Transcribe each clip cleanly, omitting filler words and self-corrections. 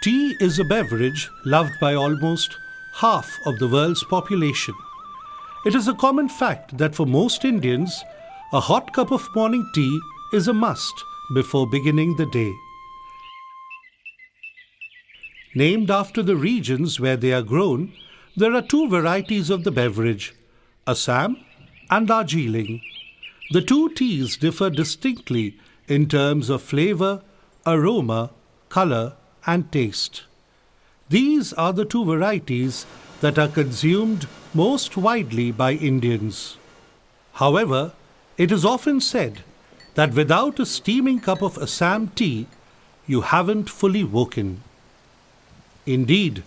Tea is a beverage loved by almost half of the world's population. It is a common fact that for most Indians, a hot cup of morning tea is a must before beginning the day. Named after the regions where they are grown, there are two varieties of the beverage, Assam and Darjeeling. The two teas differ distinctly in terms of flavor, aroma, color, and taste. These are the two varieties that are consumed most widely by Indians. However, it is often said that without a steaming cup of Assam tea, you haven't fully woken. Indeed,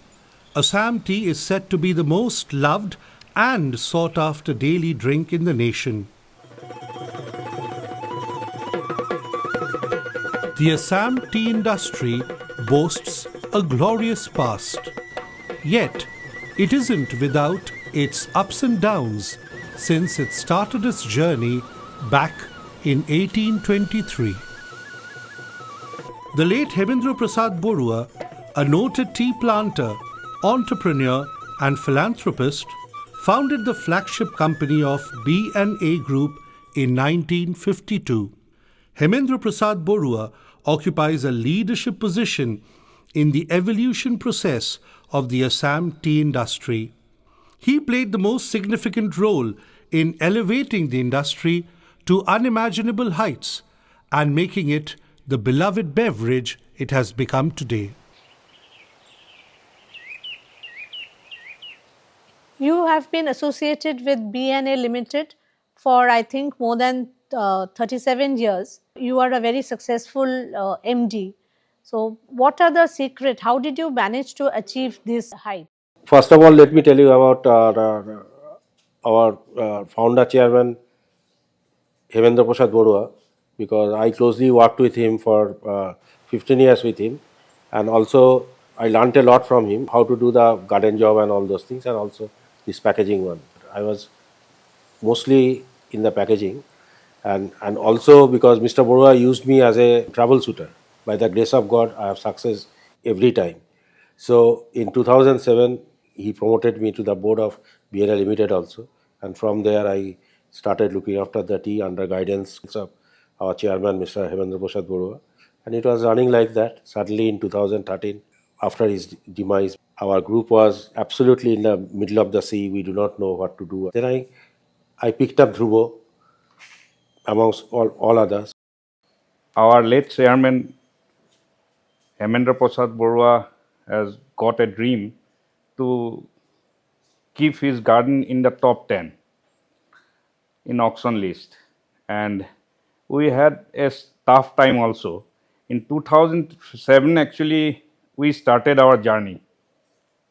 Assam tea is said to be the most loved and sought after daily drink in the nation. The Assam tea industry boasts a glorious past. Yet, it isn't without its ups and downs since it started its journey back in 1823. The late Hemendra Prasad Borua, a noted tea planter, entrepreneur and philanthropist, founded the flagship company of B&A Group in 1952. Hemendra Prasad Borua occupies a leadership position in the evolution process of the Assam tea industry. He played the most significant role in elevating the industry to unimaginable heights and making it the beloved beverage it has become today. You have been associated with BNA Limited for, I think, more than 37 years. You are a very successful MD. So, what are the secret? How did you manage to achieve this height? First of all, let me tell you about our founder chairman, Hemendra Prasad Borua, because I closely worked with him for 15 years with him, and also I learned a lot from him, how to do the garden job and all those things, and also this packaging one. I was mostly in the packaging, and also because Mr. Borua used me as a troubleshooter. By the grace of God, I have success every time. So in 2007, he promoted me to the board of BNA Limited also, and from there I started looking after the tea under guidance of our chairman, Mr. Hemendra Prasad Borua, and it was running like that. Suddenly in 2013, after his demise, our group was absolutely in the middle of the sea. We do not know what to do. Then I picked up Dhruvo amongst all others. Our late chairman Hemendra Prasad Borua has got a dream to keep his garden in the top 10 in auction list, and we had a tough time also. In 2007, actually, we started our journey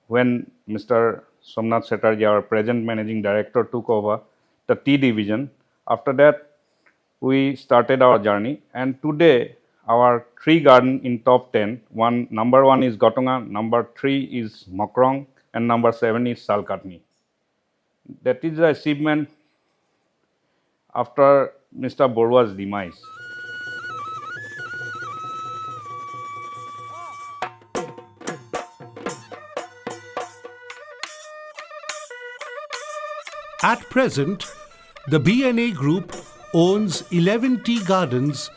when Mr. Somnath Chatterjee, our present managing director, took over the tea division. After that, we started our journey, and today our three garden in top 10. Number one is Gatonga, number 3 is Mokrong, and number 7 is Salkatni. That is the achievement after Mr. Borua's demise. At present, the B&A Group owns 11 tea gardens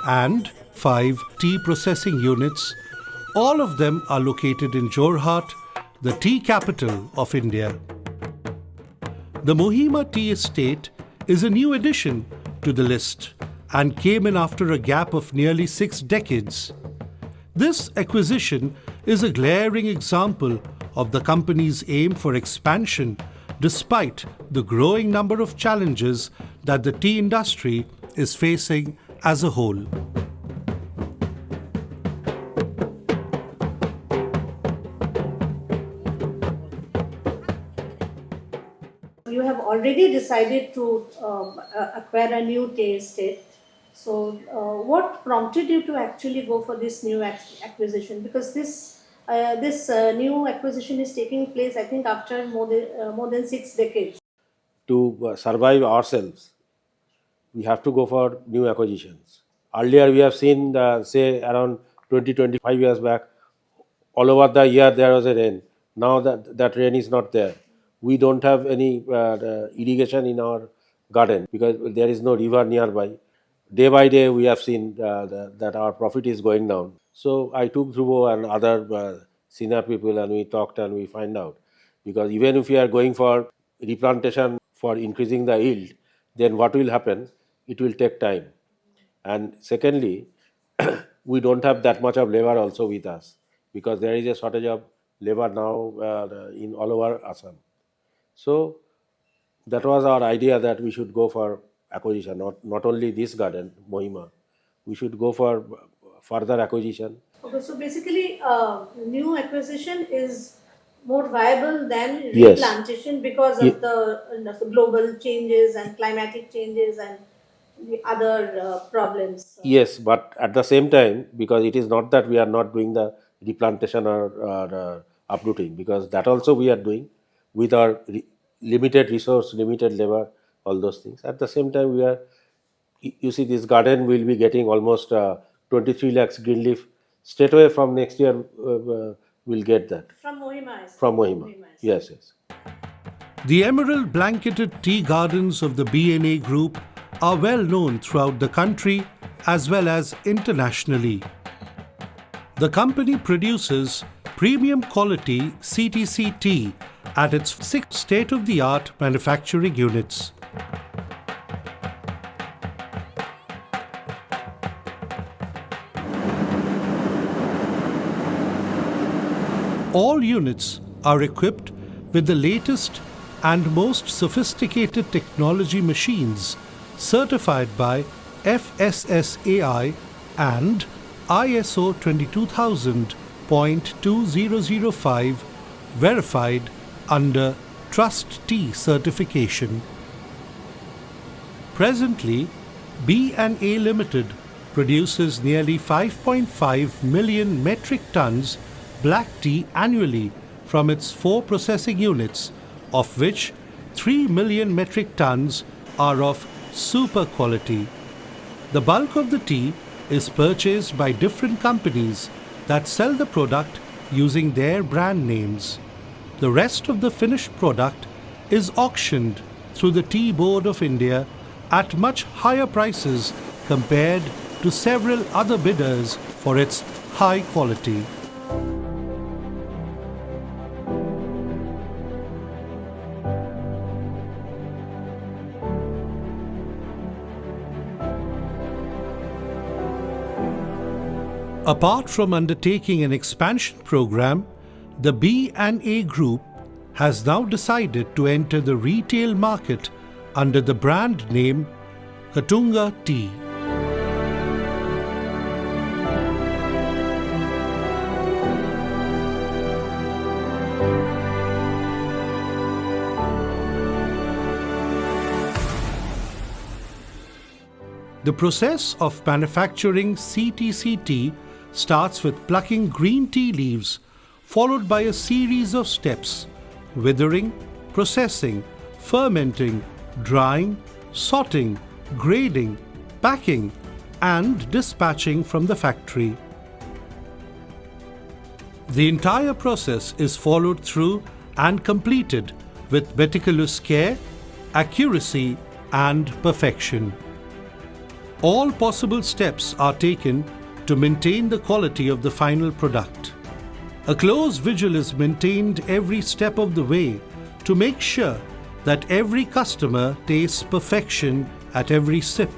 and 5 tea processing units. All of them are located in Jorhat, the tea capital of India. The Mohima Tea Estate is a new addition to the list and came in after a gap of nearly 6 decades. This acquisition is a glaring example of the company's aim for expansion despite the growing number of challenges that the tea industry is facing as a whole. You have already decided to acquire a new tea estate. So, what prompted you to actually go for this new acquisition? Because this new acquisition is taking place, I think, after more than 6 decades. To survive ourselves, we have to go for new acquisitions. Earlier, we have seen, say, around 20-25 years back, all over the year there was a rain. Now that rain is not there. We don't have any irrigation in our garden because there is no river nearby. Day by day, we have seen that our profit is going down. So I took Dhruvo and other senior people and we talked and we find out. Because even if we are going for replantation for increasing the yield, then what will happen? It will take time. And secondly, we don't have that much of labor also with us because there is a shortage of labor now in all over Assam. So that was our idea that we should go for acquisition, not only this garden, Mohima. We should go for further acquisition. Okay, so basically, new acquisition is more viable than Yes. replantation because of the global changes and climatic changes and the other problems. Yes, but at the same time, because it is not that we are not doing the replantation or uprooting, because that also we are doing with our limited resource, limited labor, all those things. At the same time, we are, you see, this garden will be getting almost 23 lakhs green leaf straight away from next year. We'll get that From Mohima. from Mohima. Yes, yes. The emerald blanketed tea gardens of the BNA Group are well known throughout the country as well as internationally. The company produces premium quality CTC tea at its 6 state-of-the-art manufacturing units. All units are equipped with the latest and most sophisticated technology machines certified by FSSAI and ISO 22000.2005 verified under Trust Tea certification. Presently, B&A Limited produces nearly 5.5 million metric tons black tea annually from its 4 processing units, of which 3 million metric tons are of super quality. The bulk of the tea is purchased by different companies that sell the product using their brand names. The rest of the finished product is auctioned through the Tea Board of India at much higher prices compared to several other bidders for its high quality. Apart from undertaking an expansion program, the B&A Group has now decided to enter the retail market under the brand name Katunga Tea. The process of manufacturing CTC tea starts with plucking green tea leaves, followed by a series of steps: withering, processing, fermenting, drying, sorting, grading, packing, and dispatching from the factory. The entire process is followed through and completed with meticulous care, accuracy, and perfection. All possible steps are taken to maintain the quality of the final product. A close vigil is maintained every step of the way to make sure that every customer tastes perfection at every sip.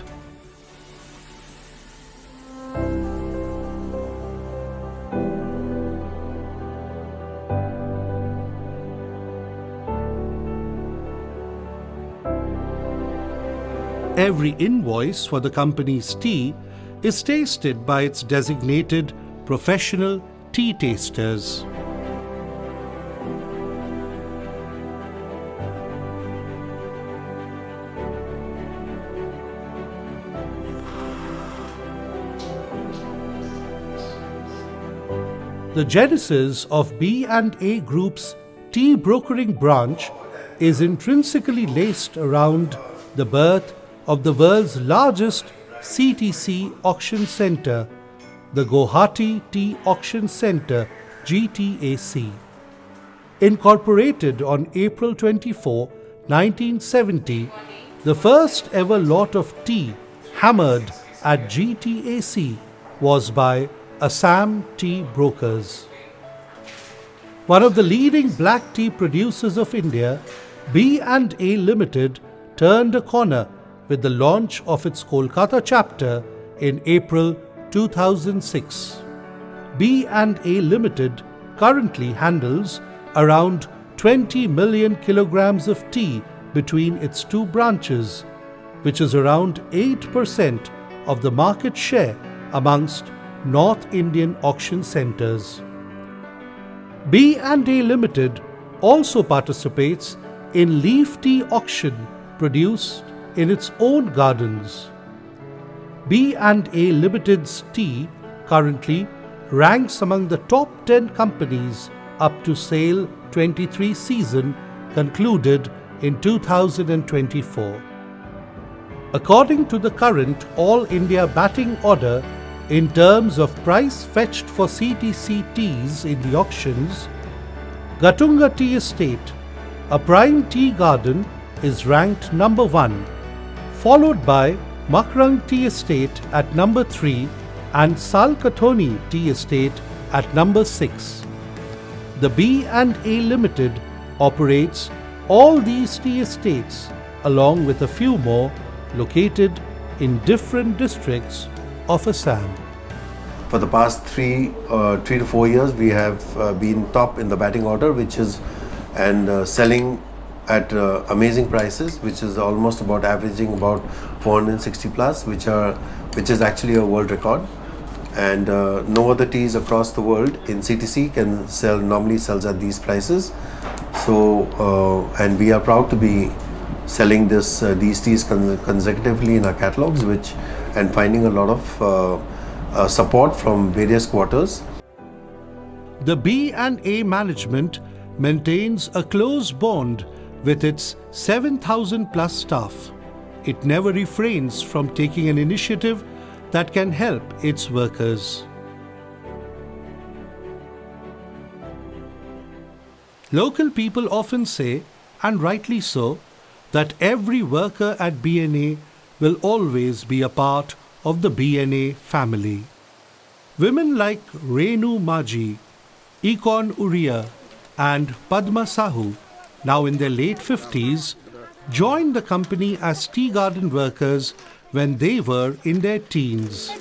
Every invoice for the company's tea is tasted by its designated professional tea tasters. The genesis of B&A Group's tea brokering branch is intrinsically laced around the birth of the world's largest CTC auction center, the Guwahati Tea Auction Center, GTAC. Incorporated on April 24, 1970, the first ever lot of tea hammered at GTAC was by Assam Tea Brokers. One of the leading black tea producers of India, B&A Limited turned a corner with the launch of its Kolkata chapter in April 2006. B&A Limited currently handles around 20 million kilograms of tea between its two branches, which is around 8% of the market share amongst North Indian auction centers. B&A Limited also participates in leaf tea auction produced in its own gardens. B&A Limited's tea currently ranks among the top 10 companies up to sale 23 season concluded in 2024. According to the current All India batting order, in terms of price fetched for CTC teas in the auctions, Gatunga Tea Estate, a prime tea garden, is ranked number 1, followed by Makrang Tea Estate at number 3 and Salkathoni Tea Estate at number 6. The B&A Limited operates all these tea estates along with a few more located in different districts of Assam. For the past 3 to 4 years, we have been top in the batting order, which is selling at amazing prices, which is almost about averaging about 460 plus, which is actually a world record. And no other teas across the world in CTC normally sells at these prices. So, and we are proud to be selling these teas consecutively in our catalogs, and finding a lot of support from various quarters. The B&A management maintains a close bond with its 7,000 plus staff. It never refrains from taking an initiative that can help its workers. Local people often say, and rightly so, that every worker at B&A will always be a part of the B&A family. Women like Renu Maji, Ikon Uriya and Padma Sahu, now in their late 50s, joined the company as tea garden workers when they were in their teens.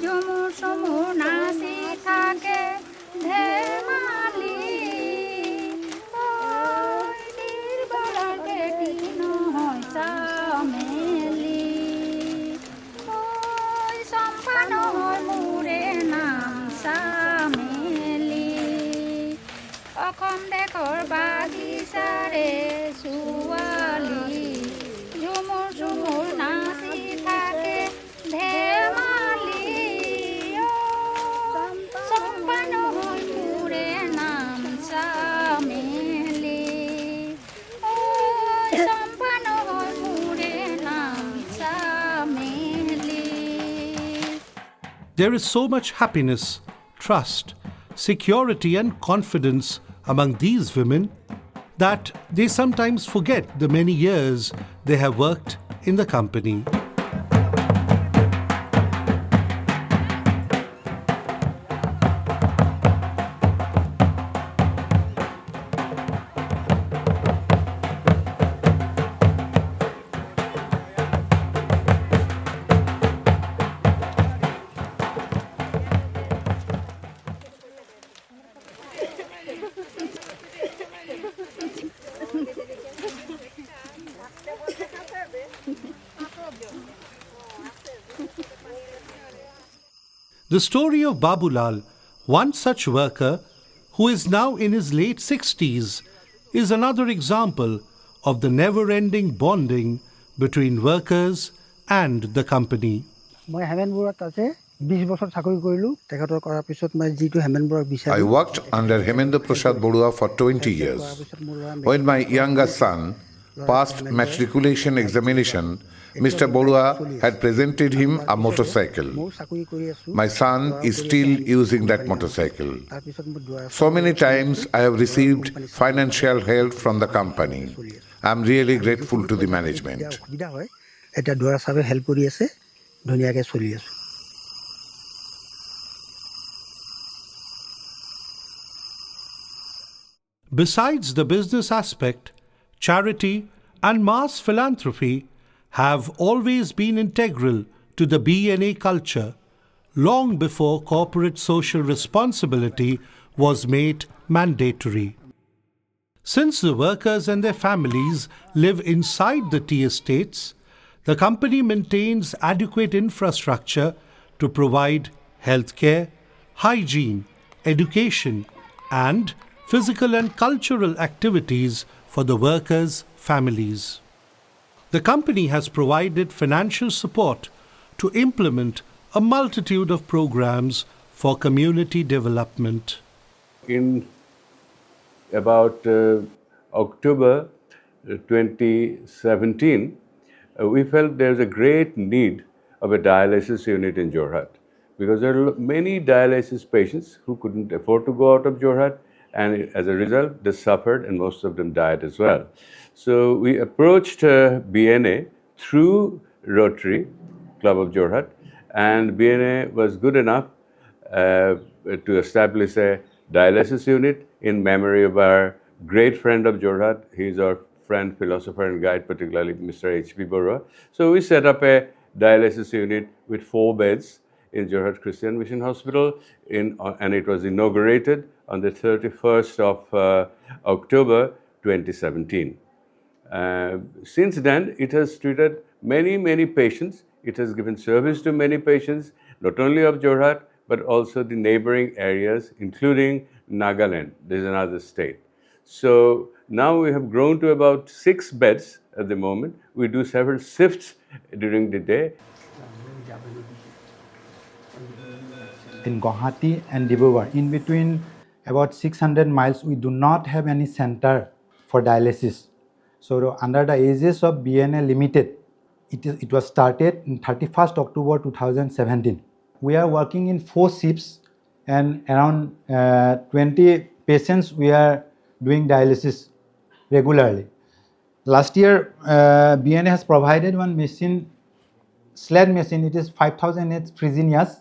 There is so much happiness, trust, security and confidence among these women that they sometimes forget the many years they have worked in the company. The story of Babulal, one such worker who is now in his late 60s, is another example of the never-ending bonding between workers and the company. মই হেমেন বৰুৱা তাতে 20 বছৰ চাকৰি কৰিলোঁ তেখেতৰ কৰাৰ পিছত মই যিটো হেমেন বৰুৱাক I বিচাৰোঁ worked under Hemendra Prasad Borua for 20 years. When my younger son passed matriculation examination, Mr. Borua had presented him a motorcycle. My son is still using that motorcycle. So many times I have received financial help from the company. I am really grateful to the management. অসুবিধা হয় এতিয়া দুৱাৰ চাবে help কৰি আছে ধুনীয়াকৈ চলি আছোঁ। Besides the business aspect, charity and mass philanthropy have always been integral to the BNA culture, long before corporate social responsibility was made mandatory. Since the workers and their families live inside the tea estates, the company maintains adequate infrastructure to provide healthcare, hygiene, education, and physical and cultural activities for the workers' families. The company has provided financial support to implement a multitude of programs for community development. In about October 2017, we felt there's a great need of a dialysis unit in Jorhat because there are many dialysis patients who couldn't afford to go out of Jorhat, and as a result, they suffered and most of them died as well. So we approached BNA through Rotary Club of Jorhat, and BNA was good enough to establish a dialysis unit in memory of our great friend of Jorhat. He's our friend, philosopher and guide, particularly Mr. H.P. Borua. So we set up a dialysis unit with 4 beds in Jorhat Christian Mission Hospital, and it was inaugurated on the 31st of October 2017. Since then, it has treated many patients. It has given service to many patients, not only of Jorhat, but also the neighboring areas, including Nagaland. There's another state. So now we have grown to about 6 beds at the moment. We do several shifts during the day. In Guwahati and Dibrugarh, in between about 600 miles, we do not have any center for dialysis. So under the aegis of BNA Limited, it was started in 31st October 2017. We are working in 4 shifts and around 20 patients we are doing dialysis regularly. Last year, BNA has provided one machine, sled machine. It is 5000H Fresenius.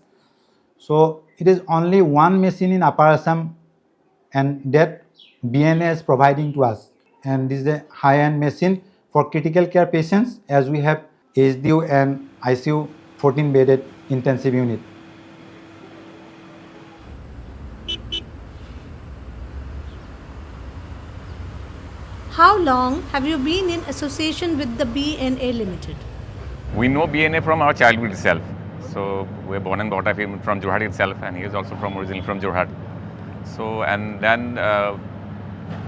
So it is only one machine in Upper Assam, and that BNA is providing to us. And this is a high-end machine for critical care patients, as we have HDU and ICU 14-bedded intensive unit. How long have you been in association with the BNA Limited? We know BNA from our childhood itself. So we're born and brought up from Jorhat itself, and he is also originally from Jorhat. So, and then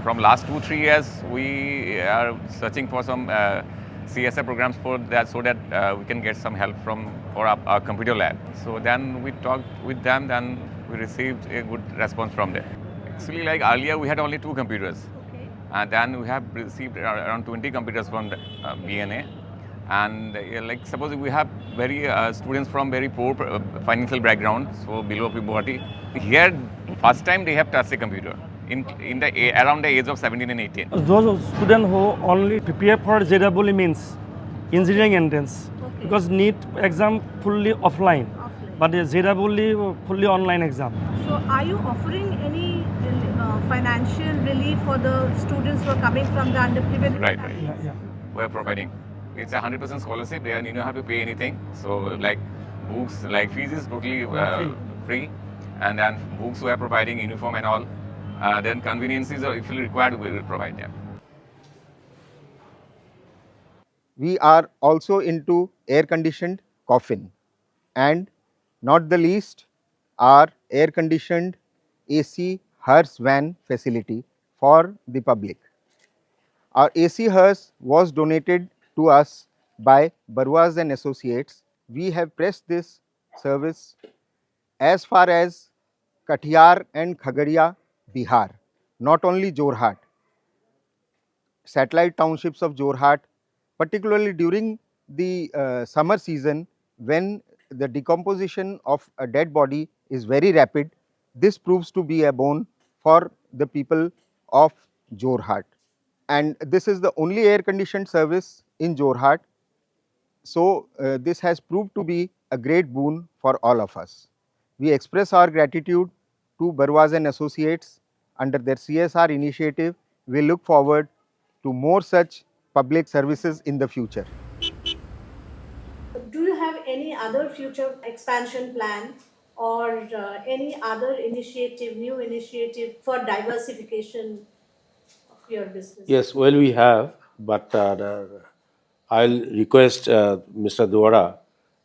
from last 2-3 years, we are searching for some CSR programs for that, so that we can get some help for our computer lab. So then we talked with them, then we received a good response from them. Actually, like earlier, we had only 2 computers. And then we have received around 20 computers from the BNA. And like suppose we have very students from very poor financial background, so below poverty. Here, first time they have touched a computer around the age of 17 and 18. Those students who only prepare for JEE means engineering entrance, because NEET exam fully offline, but the JEE fully online exam. So are you offering any financial relief for the students who are coming from the underprivileged? Right. Yeah. We're providing. It's a 100% scholarship. They you don't have to pay anything. So like books, like fees is totally free, and then books we are providing, uniform and all. Then conveniences, or if required, we will provide them. We are also into air-conditioned coffin, and not the least, our air-conditioned AC hearse van facility for the public. Our AC hearse was donated to us by Baruas and Associates. We have pressed this service as far as Katiyar and Khagaria, Bihar, not only Jorhat. Satellite townships of Jorhat, particularly during the summer season when the decomposition of a dead body is very rapid, this proves to be a boon for the people of Jorhat. And this is the only air conditioned service in Jorhat. So, this has proved to be a great boon for all of us. We express our gratitude to Baruas and Associates under their CSR initiative. We look forward to more such public services in the future. Do you have any other future expansion plan or any other initiative, new initiative for diversification of your business? Yes, well, we have, but I'll request Mr. Dwara,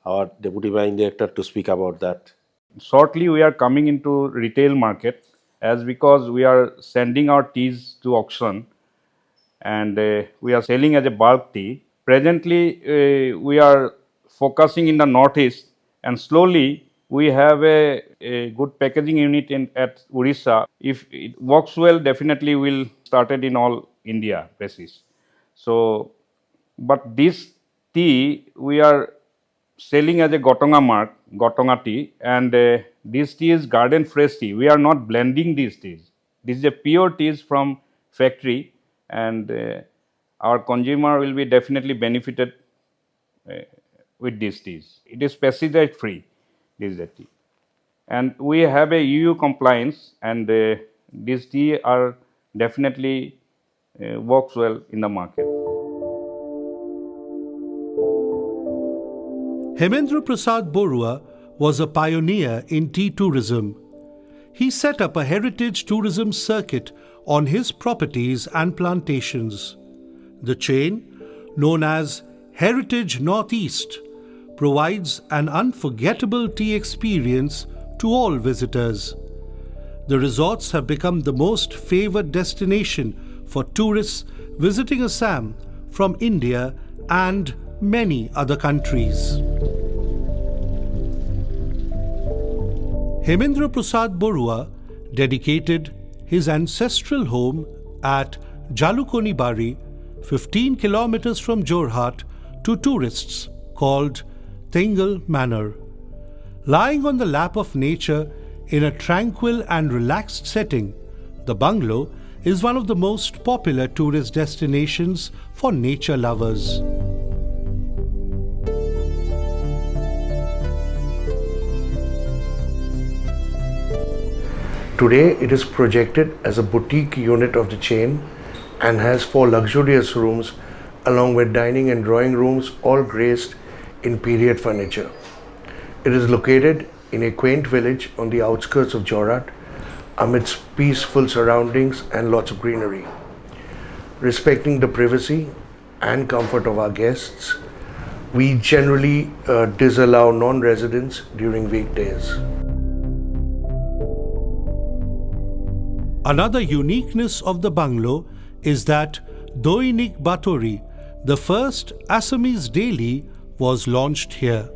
our Deputy Managing Director, to speak about that. Shortly, we are coming into retail market as because we are sending our teas to auction and we are selling as a bulk tea. Presently, we are focusing in the northeast and slowly we have a good packaging unit at Orissa. If it works well, definitely we'll start it in all India basis. So, but this tea we are selling as a Gotonga mark, Gotonga tea, and this tea is garden fresh tea. We are not blending these teas. This is a pure teas from factory, and our consumer will be definitely benefited with these teas. It is pesticide free, this is the tea. And we have a EU compliance, and these tea are definitely works well in the market. Hemendra Prasad Borua was a pioneer in tea tourism. He set up a heritage tourism circuit on his properties and plantations. The chain, known as Heritage Northeast, provides an unforgettable tea experience to all visitors. The resorts have become the most favored destination for tourists visiting Assam from India and many other countries. Hemendra Prasad Borua dedicated his ancestral home at Jalukonibari, 15 kilometers from Jorhat, to tourists called Tengal Manor. Lying on the lap of nature in a tranquil and relaxed setting, the bungalow is one of the most popular tourist destinations for nature lovers. Today, it is projected as a boutique unit of the chain and has 4 luxurious rooms along with dining and drawing rooms, all graced in period furniture. It is located in a quaint village on the outskirts of Jorhat amidst peaceful surroundings and lots of greenery. Respecting the privacy and comfort of our guests, we generally disallow non-residents during weekdays. Another uniqueness of the bungalow is that Doinik Batori, the first Assamese daily, was launched here.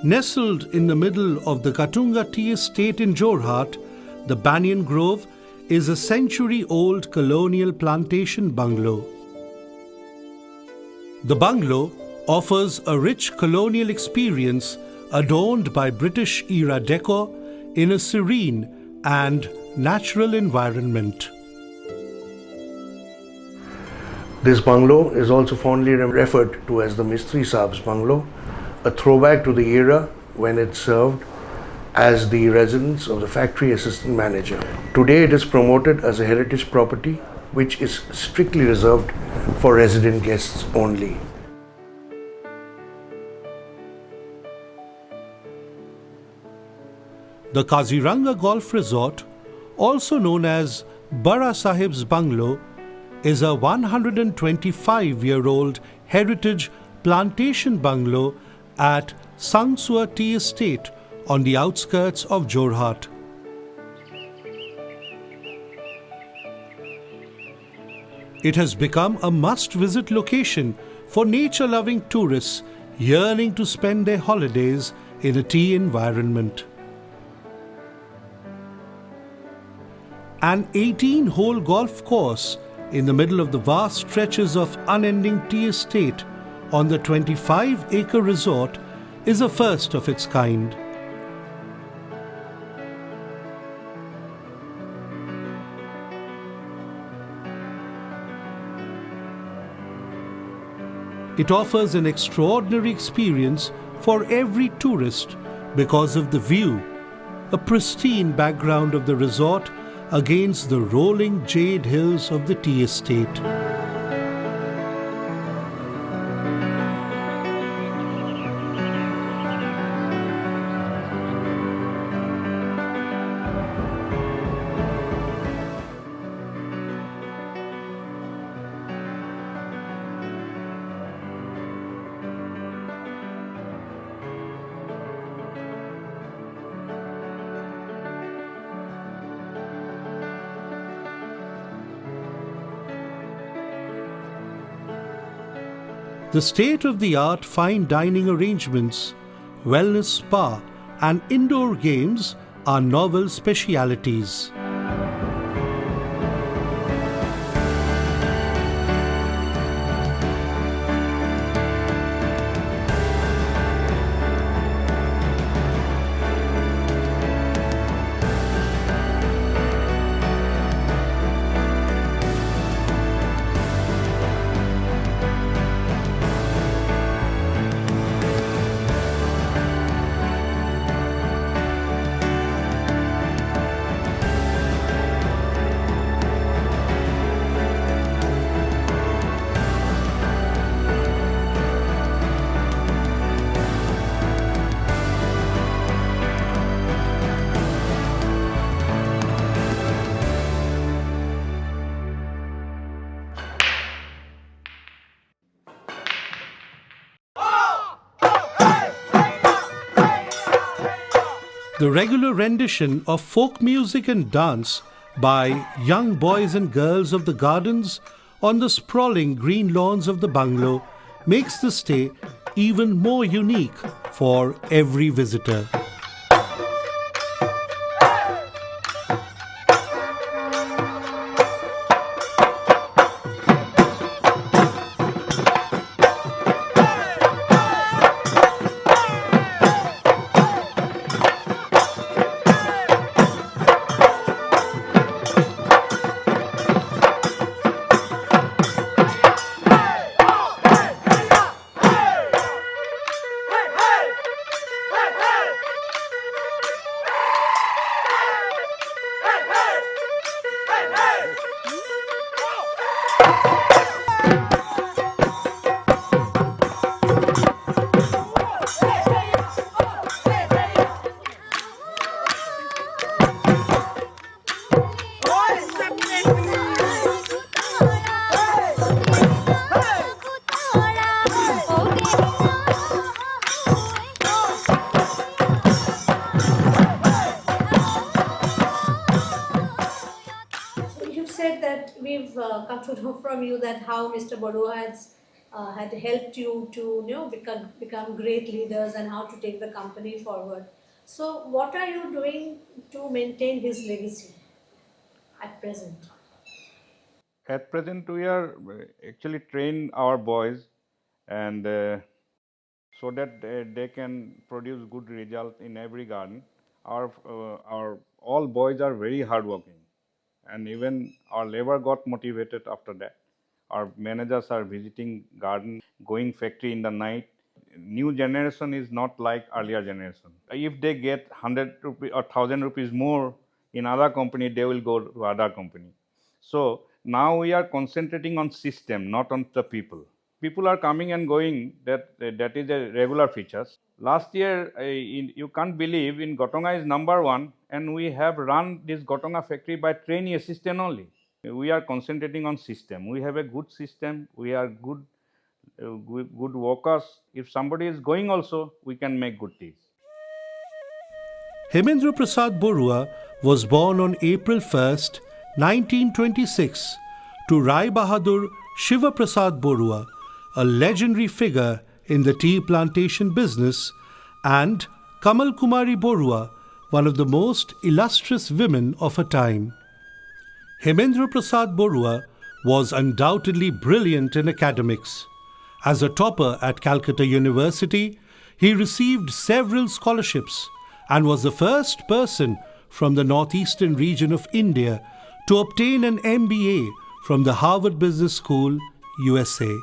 Nestled in the middle of the Katunga Tea Estate in Jorhat, the Banyan Grove is a century-old colonial plantation bungalow. The bungalow offers a rich colonial experience adorned by British-era decor in a serene and natural environment. This bungalow is also fondly referred to as the Mistri Saab's bungalow, a throwback to the era when it served as the residence of the factory assistant manager. Today it is promoted as a heritage property which is strictly reserved for resident guests only. The Kaziranga Golf Resort, also known as Bara Sahib's Bungalow, is a 125-year-old heritage plantation bungalow at Sangsua Tea Estate on the outskirts of Jorhat. It has become a must-visit location for nature-loving tourists yearning to spend their holidays in a tea environment. An 18-hole golf course in the middle of the vast stretches of unending tea estate on the 25-acre resort is a first of its kind. It offers an extraordinary experience for every tourist because of the view, a pristine background of the resort against the rolling jade hills of the tea estate. The state-of-the-art fine dining arrangements, wellness spa and indoor games are novel specialities. The regular rendition of folk music and dance by young boys and girls of the gardens on the sprawling green lawns of the bungalow makes the stay even more unique for every visitor. Said that we've come to know from you that how Mr. Badua has had helped you to become great leaders and how to take the company forward. So, what are you doing to maintain his legacy at present? At present, we are actually train our boys and so that they can produce good result in every garden. Our all boys are very hardworking, and even our labor got motivated after that. Our managers are visiting garden, going factory in the night. New generation is not like earlier generation. If they get 100 rupees or 1000 rupees more in other company, they will go to other company. So now we are concentrating on system, not on the people. People are coming and going, that is a regular features. Last year, you can't believe, in Gotonga is #1, and we have run this Gotonga factory by trainee assistant only. We are concentrating on system. We have a good system. We are good good workers. If somebody is going also, we can make good teas. Hemendra Prasad Borua was born on April 1st, 1926 to Rai Bahadur Shiva Prasad Borua, a legendary figure in the tea plantation business, and Kamal Kumari Borua, one of the most illustrious women of her time. Hemendra Prasad Borua was undoubtedly brilliant in academics. As a topper at Calcutta University, he received several scholarships and was the first person from the northeastern region of India to obtain an MBA from the Harvard Business School, USA.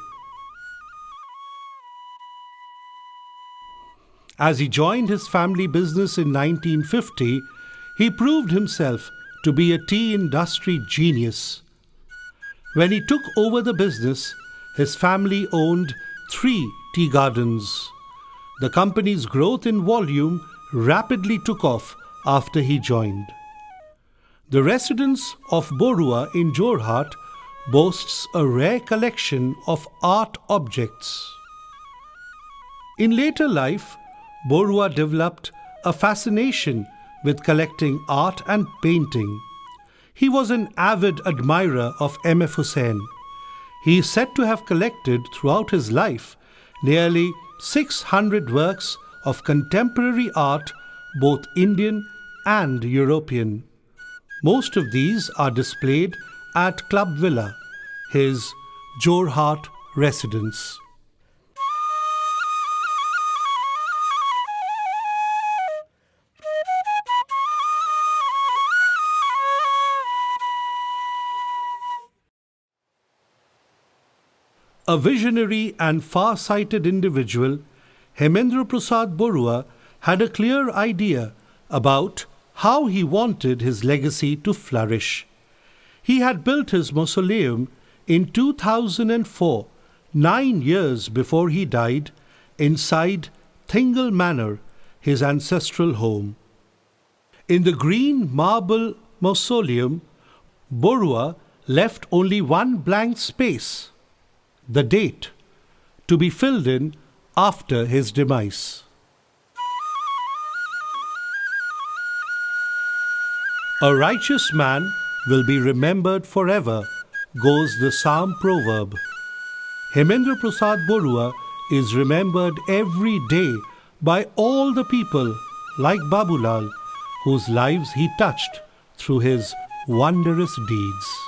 As he joined his family business in 1950, he proved himself to be a tea industry genius. When he took over the business, his family owned 3 tea gardens. The company's growth in volume rapidly took off after he joined. The residence of Borua in Jorhat boasts a rare collection of art objects. In later life, Borua developed a fascination with collecting art and painting. He was an avid admirer of M.F. Hussain. He is said to have collected throughout his life nearly 600 works of contemporary art, both Indian and European. Most of these are displayed at Club Villa, his Jorhat residence. A visionary and far-sighted individual, Hemendra Prasad Borua had a clear idea about how he wanted his legacy to flourish. He had built his mausoleum in 2004, 9 years before he died, inside Thingal Manor, his ancestral home. In the green marble mausoleum, Borua left only one blank space, the date, to be filled in after his demise. A righteous man will be remembered forever, goes the Psalm proverb. Hemendra Prasad Borua is remembered every day by all the people like Babulal, whose lives he touched through his wondrous deeds.